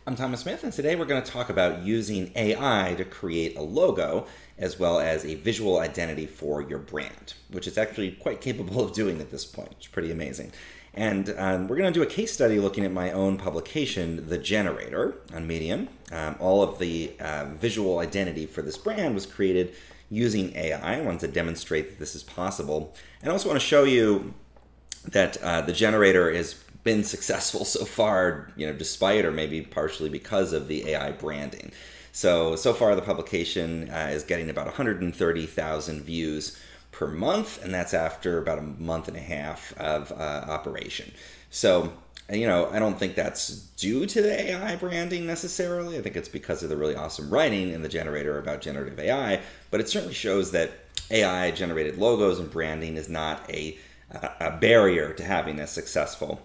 I'm Thomas Smith, and today we're going to talk about using AI to create a logo as well as a visual identity for your brand, which it's actually quite capable of doing at this point. It's pretty amazing. And we're going to do a case study looking at my own publication, The Generator, on Medium. All of the visual identity for this brand was created using AI. I wanted to demonstrate that this is possible. And I also want to show you that The Generator has been successful so far, despite or maybe partially because of the AI branding. So far the publication is getting about 130,000 views per month, and that's after about a month and a half of operation. So, I don't think that's due to the AI branding necessarily. I think it's because of the really awesome writing in The Generator about generative AI, but it certainly shows that AI-generated logos and branding is not a barrier to having a successful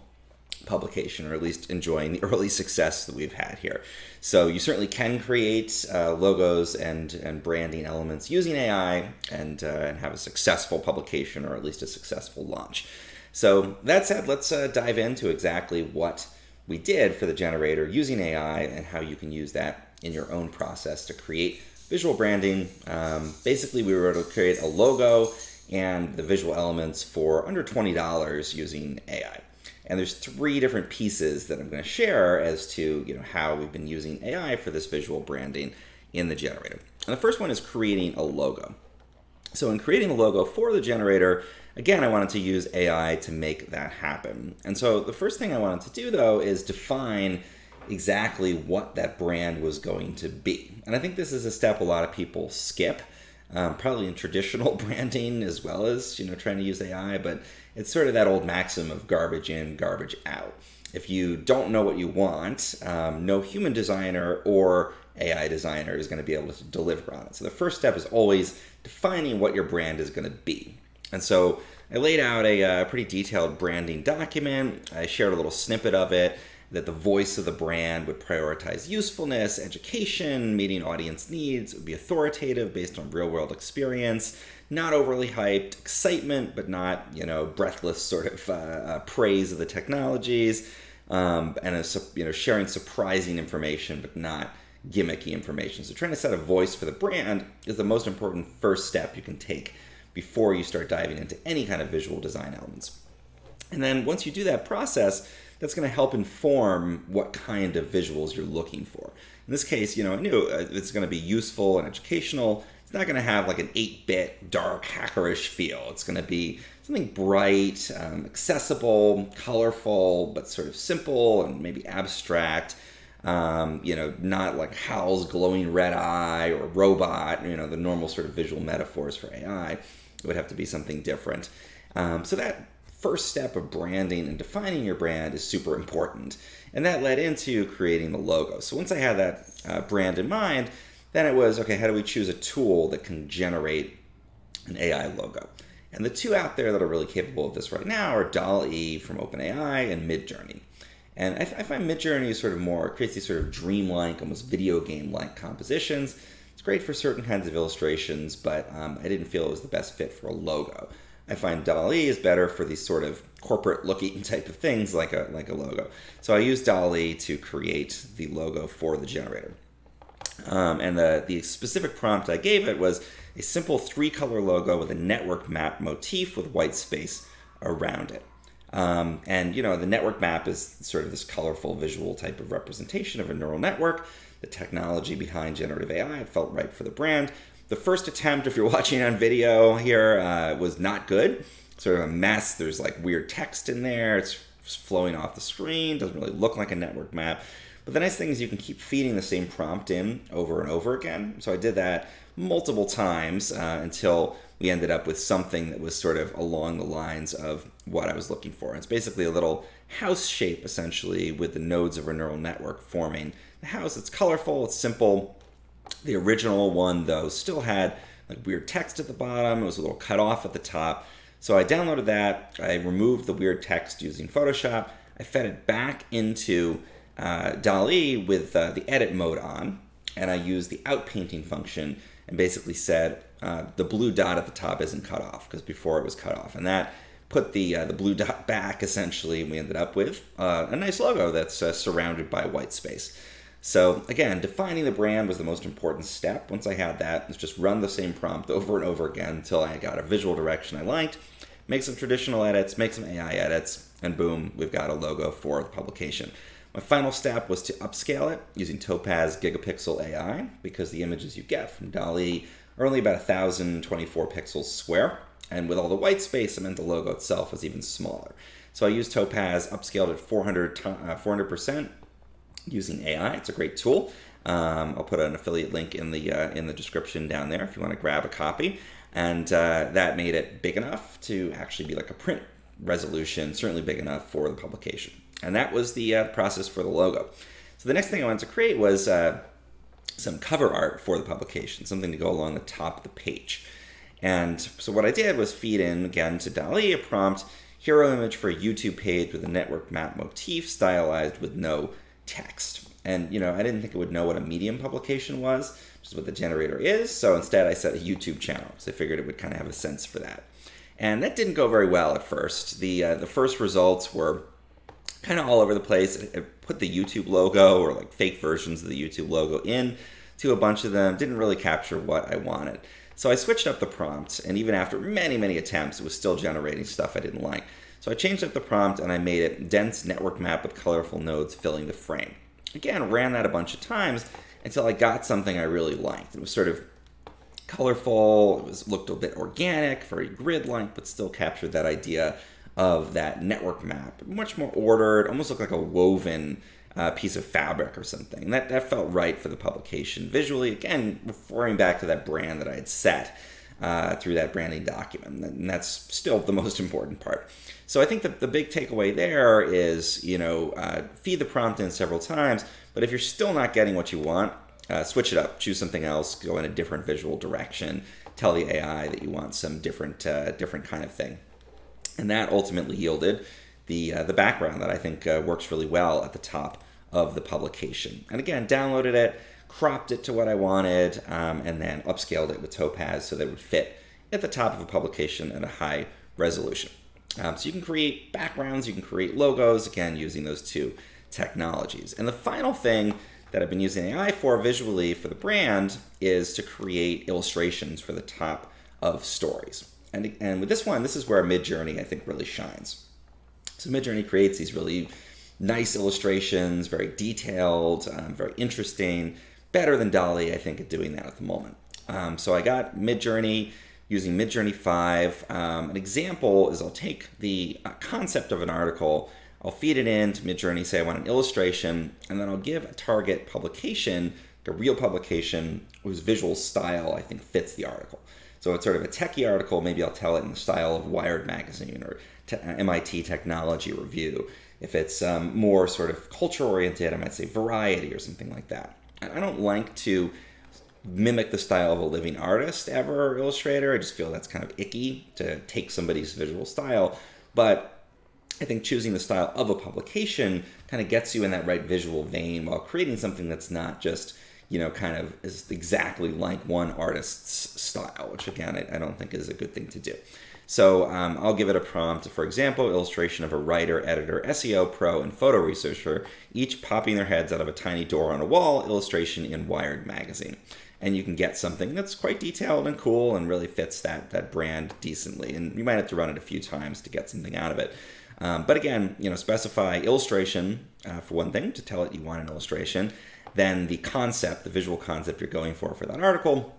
publication, or at least enjoying the early success that we've had here. So you certainly can create logos and branding elements using AI and have a successful publication, or at least a successful launch. So that said, let's dive into exactly what we did for The Generator using AI and how you can use that in your own process to create visual branding. Basically, we were able to create a logo and the visual elements for under $20 using AI. And there's three different pieces that I'm going to share as to how we've been using AI for this visual branding in The Generator. And the first one is creating a logo. So in creating a logo for The Generator, again, I wanted to use AI to make that happen. And so the first thing I wanted to do, though, is define exactly what that brand was going to be. And I think this is a step a lot of people skip. Probably in traditional branding as well as trying to use AI, but it's sort of that old maxim of garbage in, garbage out. If you don't know what you want, no human designer or AI designer is going to be able to deliver on it. So the first step is always defining what your brand is going to be. And so I laid out a pretty detailed branding document. I shared a little snippet of it, that the voice of the brand would prioritize usefulness, education, meeting audience needs. It would be authoritative based on real-world experience, not overly hyped, excitement, but not, breathless sort of praise of the technologies, and sharing surprising information, but not gimmicky information. So trying to set a voice for the brand is the most important first step you can take before you start diving into any kind of visual design elements. And then once you do that process, that's going to help inform what kind of visuals you're looking for. In this case, I knew it's going to be useful and educational. It's not going to have like an 8-bit, dark, hackerish feel. It's going to be something bright, accessible, colorful, but sort of simple and maybe abstract. Not like Hal's glowing red eye or robot, the normal sort of visual metaphors for AI. It would have to be something different. So that first step of branding and defining your brand is super important. And that led into creating the logo. So once I had that brand in mind, then it was, okay, how do we choose a tool that can generate an AI logo? And the two out there that are really capable of this right now are DALL-E from OpenAI and Midjourney. And I find Midjourney is creates these sort of dreamlike, almost video game-like compositions. It's great for certain kinds of illustrations, but I didn't feel it was the best fit for a logo. I find DALL-E is better for these sort of corporate-looking type of things like a logo. So I used DALL-E to create the logo for The Generator. And the specific prompt I gave it was a simple 3-color logo with a network map motif with white space around it. The network map is sort of this colorful visual type of representation of a neural network. The technology behind generative AI, it felt right for the brand. The first attempt, if you're watching on video here, was not good. Sort of a mess. There's like weird text in there. It's flowing off the screen. Doesn't really look like a network map. But the nice thing is you can keep feeding the same prompt in over and over again. So I did that multiple times until we ended up with something that was sort of along the lines of what I was looking for. It's basically a little house shape, essentially, with the nodes of a neural network forming the house. It's colorful. It's simple. The original one, though, still had like weird text at the bottom. It was a little cut off at the top. So I downloaded that. I removed the weird text using Photoshop. I fed it back into DALL-E with the edit mode on. And I used the outpainting function and basically said the blue dot at the top isn't cut off, because before it was cut off. And that put the blue dot back, essentially, and we ended up with a nice logo that's surrounded by white space. So again, defining the brand was the most important step. Once I had that, let's just run the same prompt over and over again until I got a visual direction I liked, make some traditional edits, make some AI edits, and boom, we've got a logo for the publication. My final step was to upscale it using Topaz Gigapixel AI, because the images you get from DALL-E are only about 1,024 pixels square. And with all the white space, it meant the logo itself was even smaller. So I used Topaz, upscaled at 400% using AI. It's a great tool. I'll put an affiliate link in the description down there if you want to grab a copy. And that made it big enough to actually be like a print resolution, certainly big enough for the publication. And that was the process for the logo. So the next thing I wanted to create was some cover art for the publication, something to go along the top of the page. And so what I did was feed in, again, to DALL-E a prompt, hero image for a YouTube page with a network map motif stylized with no text. And, you know, I didn't think it would know what a Medium publication was, which is what the generator is. So instead I set a YouTube channel. So I figured it would kind of have a sense for that. And that didn't go very well at first. The first results were kind of all over the place. It put the YouTube logo or like fake versions of the YouTube logo in to a bunch of them. Didn't really capture what I wanted. So I switched up the prompt, and even after many, many attempts, it was still generating stuff I didn't like. So I changed up the prompt and I made it dense network map with colorful nodes filling the frame. Again, ran that a bunch of times until I got something I really liked. It was sort of colorful, looked a bit organic, very grid-like, but still captured that idea of that network map. Much more ordered, almost looked like a woven piece of fabric or something. And that felt right for the publication. Visually, again, referring back to that brand that I had set through that branding document. And that's still the most important part. So I think that the big takeaway there is, you know, feed the prompt in several times, but if you're still not getting what you want, switch it up, choose something else, go in a different visual direction, tell the AI that you want some different kind of thing. And that ultimately yielded the background that I think works really well at the top of the publication. And again, downloaded it, cropped it to what I wanted, and then upscaled it with Topaz so that it would fit at the top of a publication at a high resolution. So you can create backgrounds, you can create logos, again, using those two technologies. And the final thing that I've been using AI for visually for the brand is to create illustrations for the top of stories. And with this one, this is where Midjourney, I think, really shines. So Midjourney creates these really nice illustrations, very detailed, very interesting, better than DALL-E, I think, at doing that at the moment. So I got Midjourney using Midjourney 5. An example is I'll take the concept of an article, I'll feed it into Midjourney, say I want an illustration, and then I'll give a target publication, a real publication, whose visual style I think fits the article. So it's sort of a techie article, maybe I'll tell it in the style of Wired magazine or MIT Technology Review. If it's more sort of culture-oriented, I might say Variety or something like that. And I don't like to mimic the style of a living artist ever, or illustrator. I just feel that's kind of icky to take somebody's visual style. But I think choosing the style of a publication kind of gets you in that right visual vein while creating something that's not just, you know, kind of is exactly like one artist's style, which again, I don't think is a good thing to do. So I'll give it a prompt, for example, illustration of a writer, editor, SEO pro, and photo researcher, each popping their heads out of a tiny door on a wall, illustration in Wired magazine. And you can get something that's quite detailed and cool and really fits that brand decently. And you might have to run it a few times to get something out of it. But again, you know, specify illustration for one thing, to tell it you want an illustration, then the concept, the visual concept you're going for that article,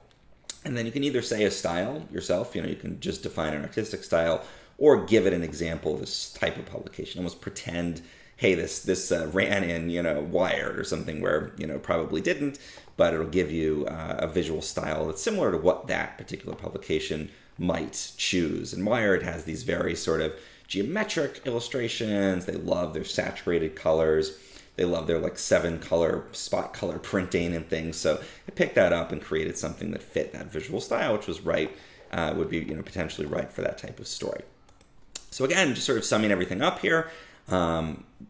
and then you can either say a style yourself, you know, you can just define an artistic style, or give it an example of this type of publication. Almost pretend, hey, this ran in, you know, Wired or something where, you know, probably didn't, but it'll give you a visual style that's similar to what that particular publication might choose. And Wired has these very sort of geometric illustrations. They love their saturated colors. They love their like 7-color spot color printing and things. So I picked that up and created something that fit that visual style, which was right, would be, you know, potentially right for that type of story. So again, just sort of summing everything up here.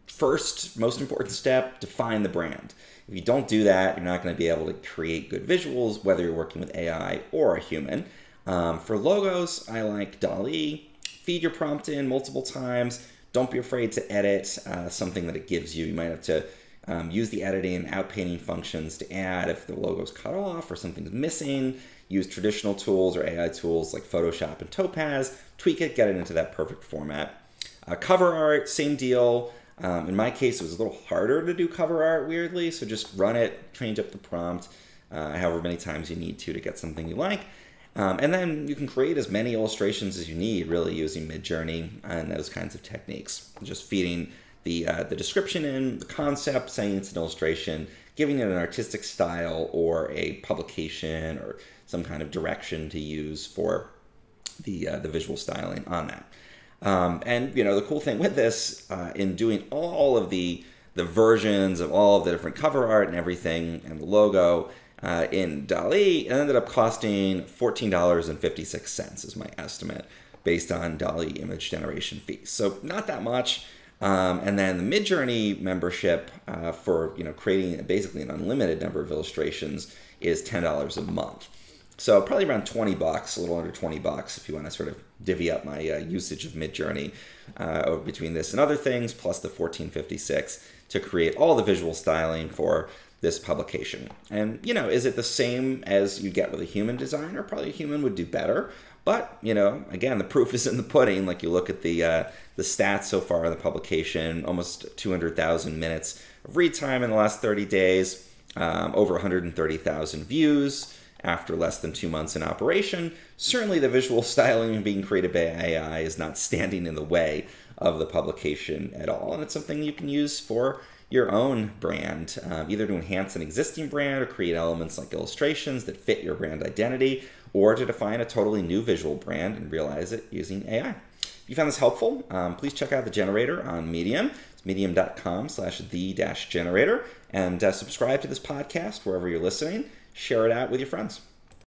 First, most important step, define the brand. If you don't do that, you're not going to be able to create good visuals, whether you're working with AI or a human. For logos, I like DALL-E. Feed your prompt in multiple times. Don't be afraid to edit something that it gives you. You might have to use the editing and outpainting functions to add if the logo's cut off or something's missing. Use traditional tools or AI tools like Photoshop and Topaz, tweak it, get it into that perfect format. Cover art, same deal. In my case, it was a little harder to do cover art, weirdly, so just run it, change up the prompt, however many times you need to get something you like. And then you can create as many illustrations as you need, really, using Midjourney and those kinds of techniques. Just feeding the description in, the concept, saying it's an illustration, giving it an artistic style or a publication or some kind of direction to use for the visual styling on that. And the cool thing with this, in doing all of the versions of all of the different cover art and everything and the logo in DALL-E, it ended up costing $14.56 is my estimate based on DALL-E image generation fees. So not that much. And then the Midjourney membership for creating basically an unlimited number of illustrations is $10 a month. So probably around 20 bucks, a little under 20 bucks if you want to sort of divvy up my usage of Midjourney between this and other things, plus the $14.56 to create all the visual styling for this publication. And, is it the same as you get with a human designer? Probably a human would do better. But, again, the proof is in the pudding. Like you look at the stats so far in the publication, almost 200,000 minutes of read time in the last 30 days, over 130,000 views after less than 2 months in operation. Certainly the visual styling being created by AI is not standing in the way of the publication at all. And it's something you can use for your own brand, either to enhance an existing brand or create elements like illustrations that fit your brand identity, or to define a totally new visual brand and realize it using AI. If you found this helpful, please check out the generator on Medium. It's medium.com/the-generator, and subscribe to this podcast wherever you're listening. Share it out with your friends.